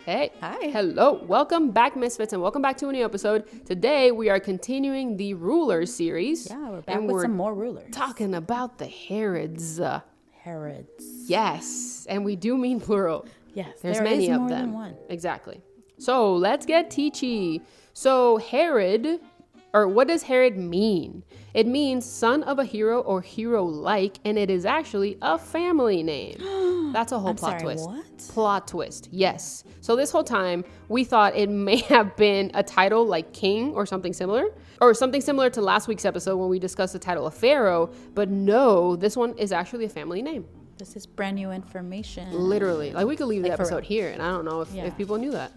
Hey. Hi. Hello. Welcome back, Misfits, and welcome back to a new episode. Today, we are continuing the Rulers series. Yeah, we're back with some more rulers. Talking about the Herods. Herods. Yes, and we do mean plural. Yes, There's there many is of more them. than one. Exactly. So let's get teachy. So Herod, or what does Herod mean? It means son of a hero or hero-like, and it is actually a family name. That's a whole plot twist. What? Plot twist, yes. So this whole time, we thought it may have been a title like king or something similar to last week's episode when we discussed the title of Pharaoh, but no, this one is actually a family name. This is brand new information. Literally. Like, we could leave the Like, for episode real. here, and I don't know if people knew that.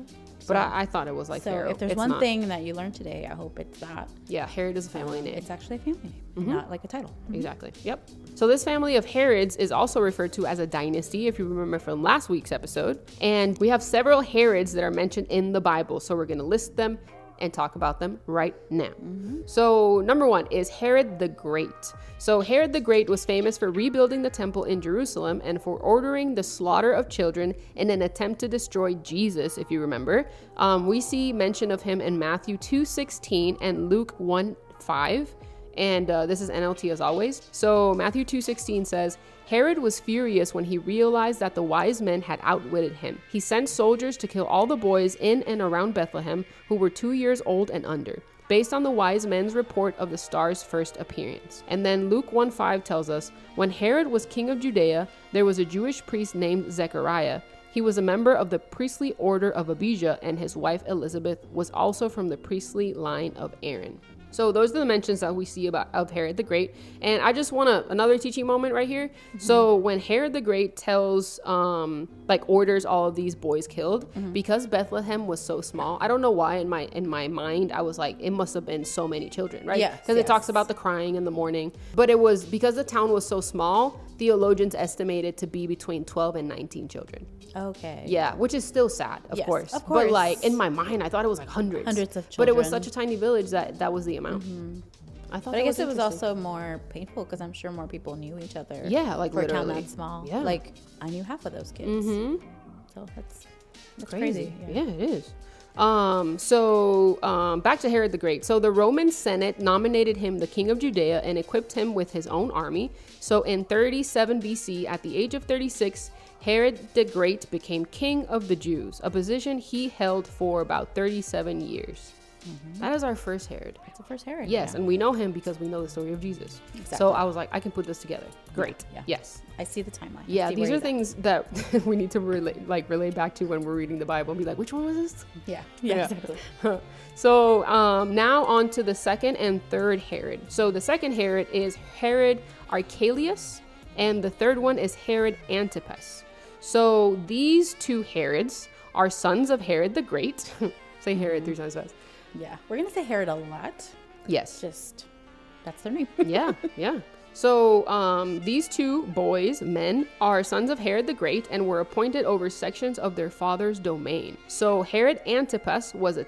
But I thought it was like So Pharaoh. if there's It's one not. thing that you learned today, I hope it's that. Yeah, Herod is a family name. It's actually a family name, not like a title. Exactly. Yep. So this family of Herods is also referred to as a dynasty, if you remember from last week's episode. And we have several Herods that are mentioned in the Bible. So we're going to list them and talk about them right now. So number one is Herod the Great. So Herod the Great was famous for rebuilding the temple in Jerusalem and for ordering the slaughter of children in an attempt to destroy Jesus, if you remember. We see mention of him in Matthew 2:16 and Luke 1:5. And this is NLT as always. So Matthew 2:16 says, Herod was furious when he realized that the wise men had outwitted him. He sent soldiers to kill all the boys in and around Bethlehem who were 2 years old and under, based on the wise men's report of the star's first appearance. And then Luke 1:5 tells us, when Herod was king of Judea, there was a Jewish priest named Zechariah. He was a member of the priestly order of Abijah, and his wife Elizabeth was also from the priestly line of Aaron. So those are the mentions that we see of Herod the Great. And I just want another teaching moment right here. So when Herod the Great tells, orders all of these boys killed, because Bethlehem was so small, I don't know why in my mind, I was like, it must have been so many children, right? Yes, Because it talks about the crying in the morning. But it was, because the town was so small, theologians estimated to be between 12 and 19 children. Okay. Yeah, which is still sad, of Yes, course. of But course. like in my mind, I thought it was like hundreds. Hundreds of But it was children. such a tiny village that was the amount. I thought But I guess it was interesting. also more painful because I'm sure more people knew each other. Yeah, like for a town literally. that small. Yeah. Like I knew half of those kids. So that's crazy. Yeah, it is. Back to Herod the Great. So the Roman Senate nominated him the king of Judea and equipped him with his own army. So in 37 BC, at the age of 36, Herod the Great became king of the Jews, a position he held for about 37 years. That is our first Herod. That's the first Herod. Yes, yeah. and we know him because we know the story of Jesus. Exactly. So I was like, I can put this together. Great. Yeah. Yes. I see the timeline. I Yeah, see these where are he's at. things that we need to relate back to when we're reading the Bible and be like, which one was this? Yeah. Yeah. Exactly. So now on to the second and third Herod. So the second Herod is Herod Archelaus, and the third one is Herod Antipas. So these two Herods are sons of Herod the Great. Say Herod 3 times fast. Yeah. We're gonna say Herod a lot. Yes. Just that's their name. Yeah. So these two men, are sons of Herod the Great and were appointed over sections of their father's domain. So Herod Antipas was a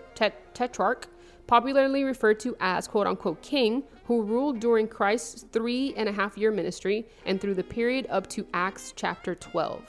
tetrarch, popularly referred to as quote-unquote king, who ruled during Christ's 3.5-year ministry and through the period up to Acts chapter 12.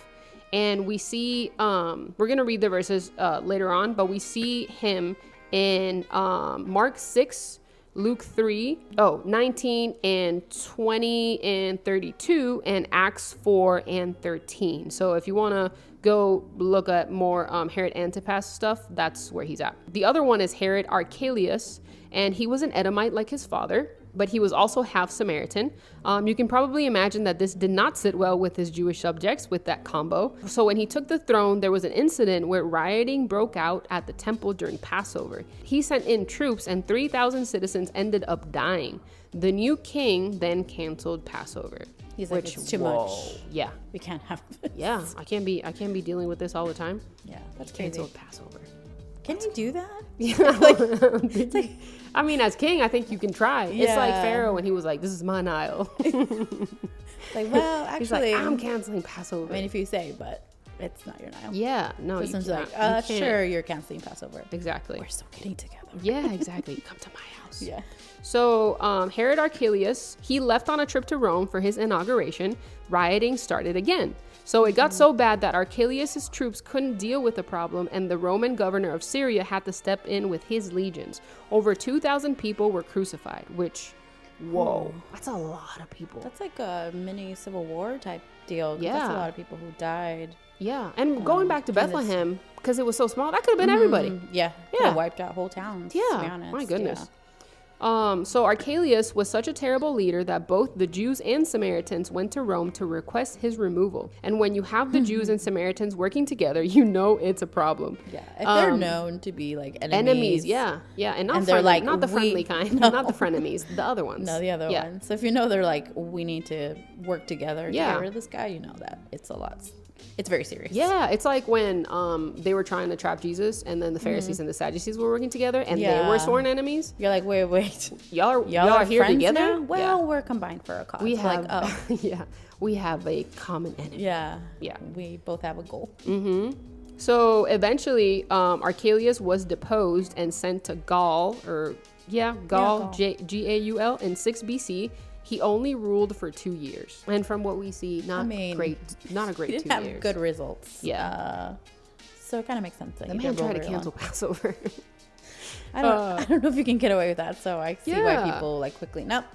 And we see, we're going to read the verses later on, but we see him in Mark 6, Luke 19 and 20 and 32, and Acts 4 and 13. So if you want to go look at more Herod Antipas stuff, that's where he's at. The other one is Herod Archelaus, and he was an Edomite like his father, but he was also half Samaritan. You can probably imagine that this did not sit well with his Jewish subjects with that combo. So when he took the throne, there was an incident where rioting broke out at the temple during Passover. He sent in troops and 3,000 citizens ended up dying. The new king then canceled Passover. He's like, it's too much. Yeah. We can't have this. Yeah. I can't be dealing with this all the time. Yeah, that's crazy. Canceled Passover. Can you do that? Yeah. It's like, I mean, as king, I think you can try. It's like Yeah. Pharaoh when he was like, this is my Nile. Like, well, He's like, actually, I'm canceling Passover. I mean, if you say, but it's not your Nile. Yeah, no, So you someone's can't. like, You can't. sure, you're canceling Passover. Exactly. We're still getting together. Yeah, exactly. Come to my house. Yeah. So Herod Archelaus, he left on a trip to Rome for his inauguration. Rioting started again. So it got so bad that Archelaus' troops couldn't deal with the problem, and the Roman governor of Syria had to step in with his legions. Over 2,000 people were crucified, which, whoa, that's a lot of people. That's like a mini Civil War type deal. Yeah. That's a lot of people who died. Yeah, and going back to Bethlehem, because it was so small, that could have been everybody. Yeah. Could have wiped out whole towns, to be honest. My goodness. So Archelaus was such a terrible leader that both the Jews and Samaritans went to Rome to request his removal. And when you have the Jews and Samaritans working together, you know it's a problem. Yeah, if they're known to be like enemies. Yeah, and not And they're like, not the friendly kind, not the frenemies, the other ones. No, the other ones. So if you know they're like, we need to work together to get rid of this guy, you know that it's a lot. It's very serious. Yeah, it's like when they were trying to trap Jesus, and then the Pharisees and the Sadducees were working together, and they were sworn enemies. You're like, wait. Y'all are here together? Now? Well, we're combined for a cause. We have, like, oh. we have a common enemy. Yeah. Yeah. We both have a goal. So eventually, Archelaus was deposed and sent to Gaul, Gaul. Gaul, in 6 BC. He only ruled for 2 years, and from what we see, not a great he 2 didn't years. have good results. Yeah. So it kind of makes sense. That the man tried to cancel Passover. I don't know if you can get away with that. So I see why people like quickly. Nope.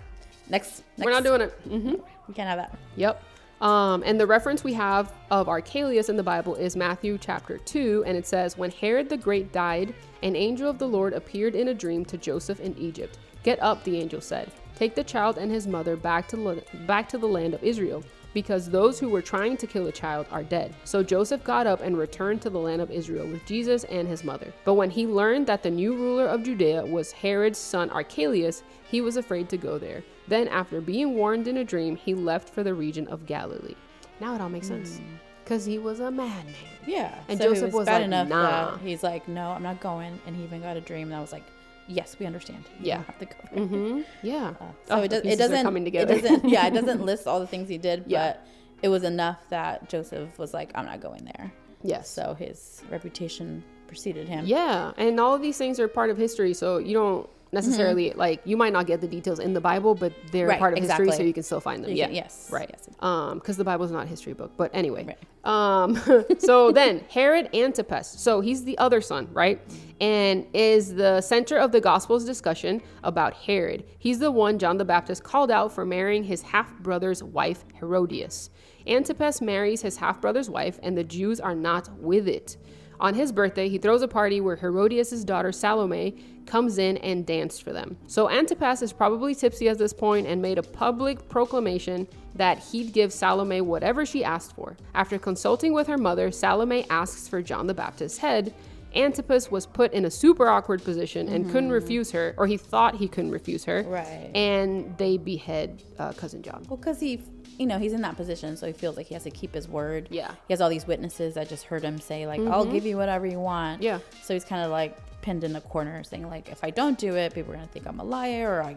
Next. We're not doing it. We can't have that. Yep. And the reference we have of Archelaus in the Bible is Matthew chapter 2, and it says, "When Herod the Great died, an angel of the Lord appeared in a dream to Joseph in Egypt. 'Get up,' the angel said. 'Take the child and his mother back to the land of Israel, because those who were trying to kill the child are dead.' So Joseph got up and returned to the land of Israel with Jesus and his mother. But when he learned that the new ruler of Judea was Herod's son Archelaus, he was afraid to go there. Then, after being warned in a dream, he left for the region of Galilee." Now it all makes sense. Because he was a madman. Yeah. And so Joseph was bad like, enough nah. that he's like, no, I'm not going. And he even got a dream that was like, yes, we understand. You don't have to go there. Yeah. So it doesn't coming together. It doesn't list all the things he did, Yeah. but it was enough that Joseph was like, I'm not going there. Yes. So his reputation preceded him. Yeah. And all of these things are part of history. So you don't necessarily like, you might not get the details in the Bible, but they're part of history, so you can still find them. Yes. Right. Yes. Because the Bible is not a history book. But anyway. So then Herod Antipas. So he's the other son, right? And is the center of the Gospel's discussion about Herod. He's the one John the Baptist called out for marrying his half-brother's wife, Herodias. Antipas marries his half-brother's wife, and the Jews are not with it. On his birthday, he throws a party where Herodias' daughter Salome comes in and danced for them. So Antipas is probably tipsy at this point and made a public proclamation that he'd give Salome whatever she asked for. After consulting with her mother, Salome asks for John the Baptist's head. Antipas was put in a super awkward position and couldn't refuse her, or he thought he couldn't refuse her. Right. And they behead cousin John. Well, because he's in that position, so he feels like he has to keep his word. Yeah. He has all these witnesses that just heard him say, like, I'll give you whatever you want. Yeah. So he's kind of like pinned in a corner saying, like, if I don't do it, people are going to think I'm a liar, or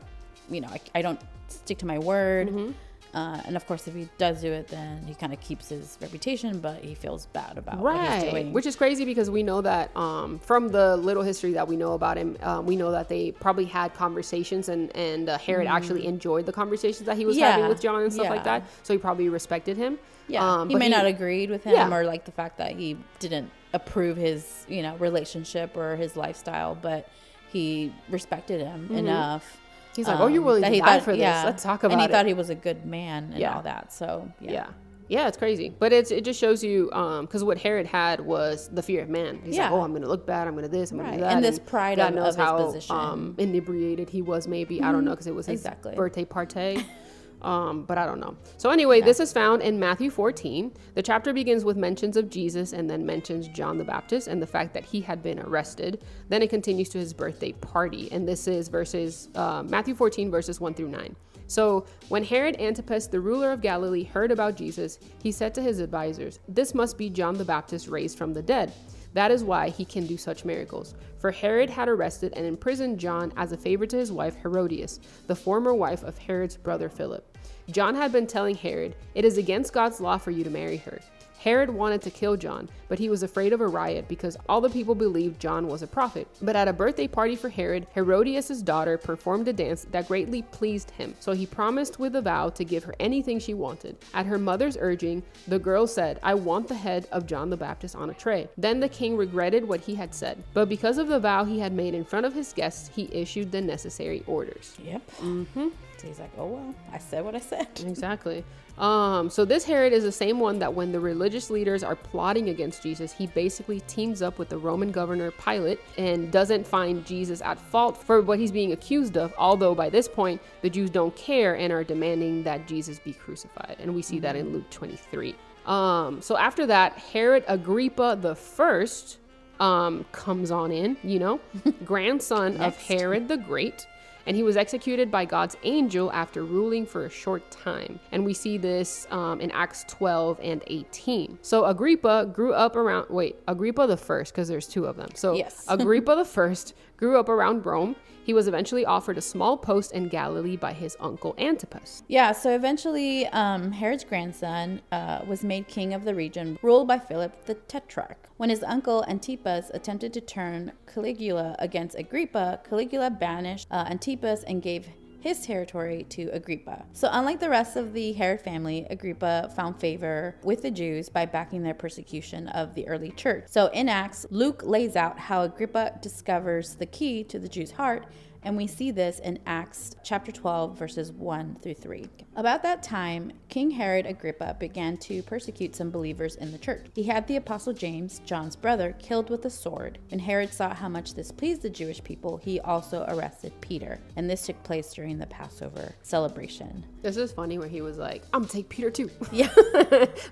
I don't stick to my word. And of course, if he does do it, then he kind of keeps his reputation, but he feels bad about what he's doing. Which is crazy because we know that from the little history that we know about him, we know that they probably had conversations, and Herod actually enjoyed the conversations that he was having with John and stuff like that. So he probably respected him. Yeah, he may not agreed with him or like the fact that he didn't approve his relationship or his lifestyle, but he respected him enough. He's like, oh, you're willing to die for this. Let's talk about it. And he thought he was a good man and all that. So, yeah, it's crazy. But it just shows you, because what Herod had was the fear of man. He's like, oh, I'm going to look bad. I'm going to this. I'm going to do that. And this pride God of knows his how position. Inebriated he was maybe. I don't know, because it was his birthday party. But I don't know. So anyway, this is found in Matthew 14. The chapter begins with mentions of Jesus and then mentions John the Baptist and the fact that he had been arrested. Then it continues to his birthday party. And this is Matthew 14, verses 1 through 9. So when Herod Antipas, the ruler of Galilee, heard about Jesus, he said to his advisors, "This must be John the Baptist raised from the dead. That is why he can do such miracles." For Herod had arrested and imprisoned John as a favor to his wife Herodias, the former wife of Herod's brother Philip. John had been telling Herod, "It is against God's law for you to marry her." Herod wanted to kill John, but he was afraid of a riot because all the people believed John was a prophet. But at a birthday party for Herod, Herod'sss' daughter performed a dance that greatly pleased him, so he promised with a vow to give her anything she wanted. At her mother's urging, the girl said, "I want the head of John the Baptist on a tray." Then the king regretted what he had said, but because of the vow he had made in front of his guests, he issued the necessary orders. Yep. So he's like, oh, well, I said what I said. Exactly. So this Herod is the same one that when the religious leaders are plotting against Jesus, he basically teams up with the Roman governor Pilate and doesn't find Jesus at fault for what he's being accused of, although by this point, the Jews don't care and are demanding that Jesus be crucified. And we see that in Luke 23. So after that, Herod Agrippa the First comes on in, grandson of Herod the Great. And he was executed by God's angel after ruling for a short time. And we see this in Acts 12 and 18. So Agrippa grew up around, Agrippa the First, because there's two of them. So yes. Agrippa the First grew up around Rome. He was eventually offered a small post in Galilee by his uncle Antipas. Yeah, so eventually Herod's grandson was made king of the region, ruled by Philip the Tetrarch. When his uncle Antipas attempted to turn Caligula against Agrippa, Caligula banished Antipas and gave his territory to Agrippa. So unlike the rest of the Herod family, Agrippa found favor with the Jews by backing their persecution of the early church. So in Acts, Luke lays out how Agrippa discovers the key to the Jews' heart, and we see this in Acts chapter 12, verses 1 through 3. About that time, King Herod Agrippa began to persecute some believers in the church. He had the apostle James, John's brother, killed with a sword. When Herod saw how much this pleased the Jewish people, he also arrested Peter. And this took place during the Passover celebration. This is funny where he was like, I'm gonna take Peter too. Yeah.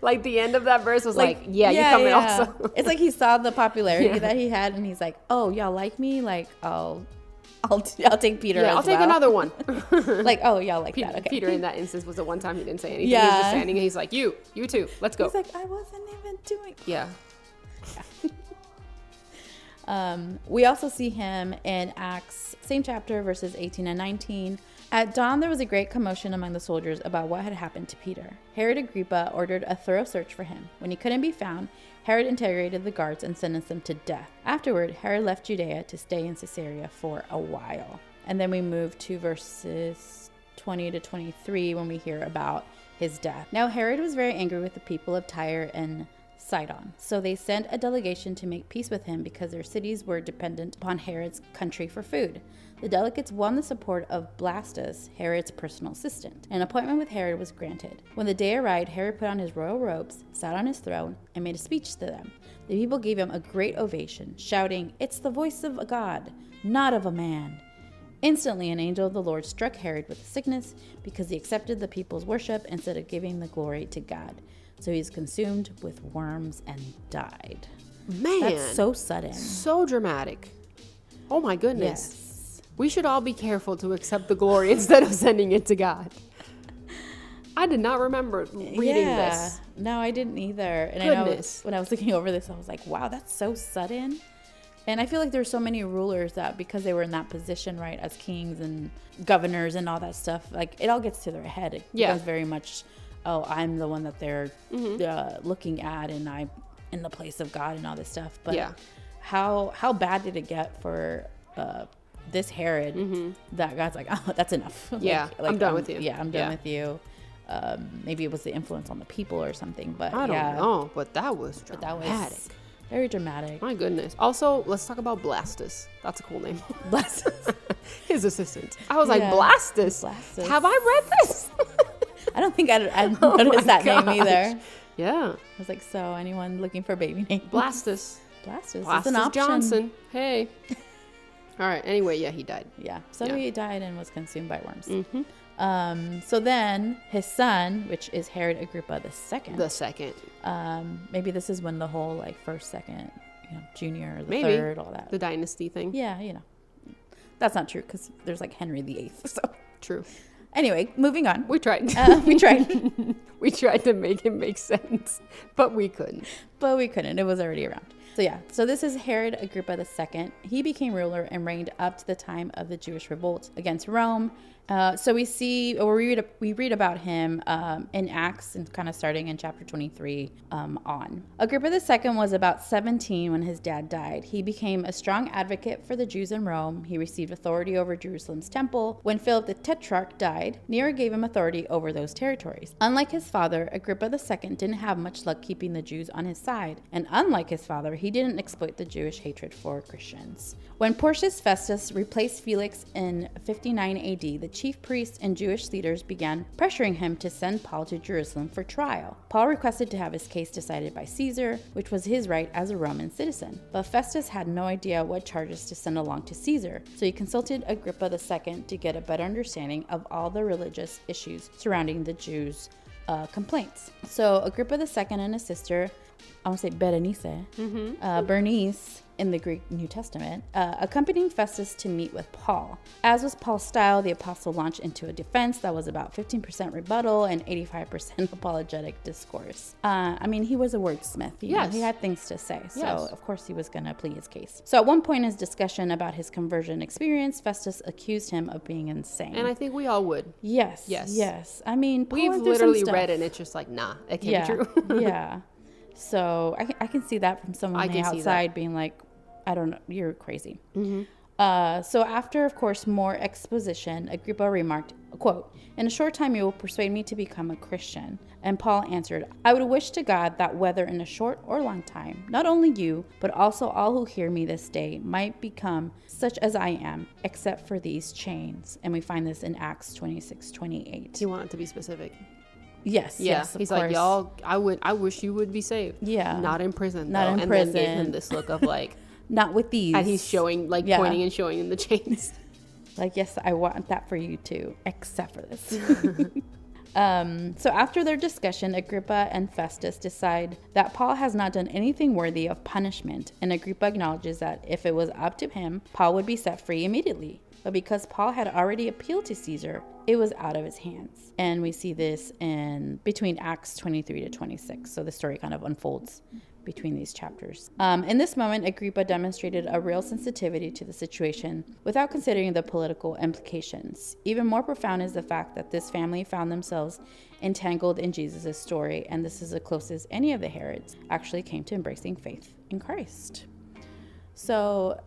Like the end of that verse was you're coming also. It's like he saw the popularity that he had and he's like, oh, y'all like me? Like, I'll take Peter. Yeah, I'll take another one. Like, oh, y'all like that. Okay. Peter in that instance was the one time he didn't say anything. Yeah. He was just standing and he's like, you too. Let's go. He's like, I wasn't even doing. Yeah. We also see him in Acts, same chapter, verses 18 and 19. At dawn, there was a great commotion among the soldiers about what had happened to Peter. Herod Agrippa ordered a thorough search for him. When he couldn't be found, Herod interrogated the guards and sentenced them to death. Afterward, Herod left Judea to stay in Caesarea for a while. And then we move to verses 20 to 23 when we hear about his death. Now, Herod was very angry with the people of Tyre and Sidon. So they sent a delegation to make peace with him because their cities were dependent upon Herod's country for food. The delegates won the support of Blastus, Herod's personal assistant. An appointment with Herod was granted. When the day arrived, Herod put on his royal robes, sat on his throne, and made a speech to them. The people gave him a great ovation, shouting, "It's the voice of a god, not of a man." Instantly, an angel of the Lord struck Herod with a sickness because he accepted the people's worship instead of giving the glory to God. So he was consumed with worms and died. Man. That's so sudden. So dramatic. Oh my goodness. Yes. We should all be careful to accept the glory instead of sending it to God. I did not remember reading this. No, I didn't either. And Goodness. I know when I was looking over this, I was like, wow, that's so sudden. And I feel like there's so many rulers that because they were in that position, right, as kings and governors and all that stuff, like it all gets to their head. It becomes very much, oh, I'm the one that they're looking at and I'm in the place of God and all this stuff. But how bad did it get for this Herod that God's like, oh, that's enough. I'm done with you. Yeah, I'm done with you. Maybe it was the influence on the people or something, but I don't know. But that was dramatic. That was very dramatic. My goodness. Also, let's talk about Blastus. That's a cool name. Blastus. His assistant. I was like, Blastus. Have I read this? I don't think I noticed that name either. Yeah. I was like, so anyone looking for a baby name? Blastus. Blastus is an option. Johnson. Hey. All right. Anyway, he died. Yeah. So he died and was consumed by worms. So then his son, which is Herod Agrippa the second. Maybe this is when the whole like first, second, junior, third, all that. The dynasty thing. Yeah. That's not true because there's like Henry VIII. So true. Anyway, moving on. We tried. We tried. We tried to make it make sense, but we couldn't. It was already around. So this is Herod Agrippa II. He became ruler and reigned up to the time of the Jewish revolt against Rome So we read about him in Acts, and kind of starting in chapter 23 on. Agrippa II was about 17 when his dad died. He became a strong advocate for the Jews in Rome. He received authority over Jerusalem's temple. When Philip the Tetrarch died, Nero gave him authority over those territories. Unlike his father, Agrippa II didn't have much luck keeping the Jews on his side. And unlike his father, he didn't exploit the Jewish hatred for Christians. When Porcius Festus replaced Felix in 59 AD, the chief priests and Jewish leaders began pressuring him to send Paul to Jerusalem for trial. Paul requested to have his case decided by Caesar, which was his right as a Roman citizen. But Festus had no idea what charges to send along to Caesar, so he consulted Agrippa II to get a better understanding of all the religious issues surrounding the Jews' complaints. So Agrippa II and his sister, I want to say Berenice, Bernice, in the Greek New Testament, accompanying Festus to meet with Paul. As was Paul's style, the apostle launched into a defense that was about 15% rebuttal and 85% apologetic discourse. He was a wordsmith. Yes. He had things to say, so yes. Of course he was going to plead his case. So at one point in his discussion about his conversion experience, Festus accused him of being insane. And I think we all would. Yes. Paul We've went through literally some read stuff. it and it's just like, nah, it can't be true. Yeah. So I can see that from someone on the outside being like, I don't know, you're crazy. So after, of course, more exposition, Agrippa remarked, quote, "In a short time you will persuade me to become a Christian." And Paul answered, "I would wish to God that whether in a short or long time, not only you, but also all who hear me this day might become such as I am, except for these chains." And we find this in Acts 26:28. You want it to be specific. Yes. He's like, y'all, I wish you would be saved. Yeah. Not in prison, Not though. in and prison. then gave him this look of like, not with these. and he's showing, like, pointing and showing him the chains. Like, yes, I want that for you too, except for this. So after their discussion, Agrippa and Festus decide that Paul has not done anything worthy of punishment, and Agrippa acknowledges that if it was up to him, Paul would be set free immediately. But because Paul had already appealed to Caesar, it was out of his hands. And we see this in between Acts 23 to 26. So the story kind of unfolds between these chapters. In this moment, Agrippa demonstrated a real sensitivity to the situation without considering the political implications. Even more profound is the fact that this family found themselves entangled in Jesus' story, and this is the closest any of the Herods actually came to embracing faith in Christ. So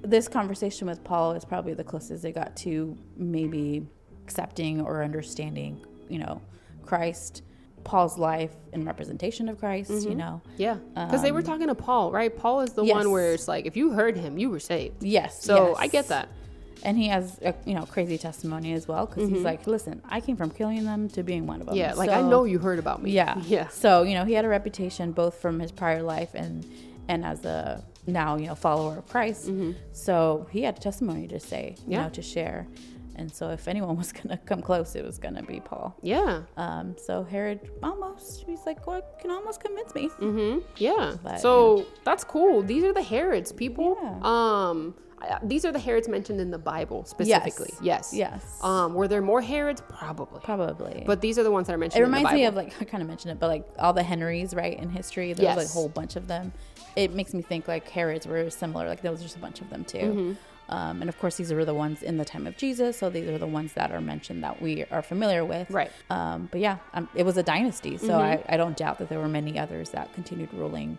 this conversation with Paul is probably the closest they got to maybe accepting or understanding, Christ, Paul's life and representation of Christ, Yeah, because they were talking to Paul, right? Paul is the one where it's like, if you heard him, you were saved. Yes. So I get that. And he has a crazy testimony as well, because he's like, listen, I came from killing them to being one of them. Yeah, like, I know you heard about me. Yeah. So, he had a reputation both from his prior life and as a now, follower of Christ. So he had a testimony to say, to share. And so if anyone was going to come close, it was going to be Paul. Yeah. So Herod he's like, well, can almost convince me. Yeah. But, so that's cool. These are the Herods, people. Yeah. These are the Herods mentioned in the Bible specifically. Yes. Were there more Herods? Probably. But these are the ones that are mentioned in the Bible. It reminds me of, I kind of mentioned it, but all the Henrys, right, in history, there's a whole bunch of them. It makes me think Herods were similar. Like there was just a bunch of them too. And of course, these were the ones in the time of Jesus. So these are the ones that are mentioned that we are familiar with. Right. But yeah, it was a dynasty. So I don't doubt that there were many others that continued ruling,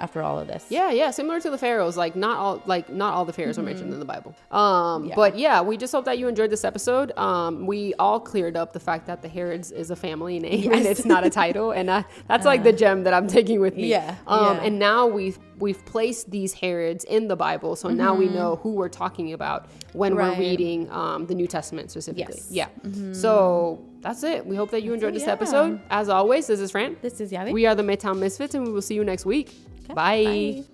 after all of this. Yeah, similar to the pharaohs. Not all the pharaohs are mentioned in the Bible. But yeah, we just hope that you enjoyed this episode. We all cleared up the fact that the Herods is a family name and it's not a title, and that's like the gem that I'm taking with me. And now we've placed these Herods in the Bible, so now we know who we're talking about when we're reading the New Testament specifically. So that's it. We hope that you enjoyed this episode. As always, this is Fran. This is Yadi. We are the Midtown Misfits, and we will see you next week. Okay. Bye.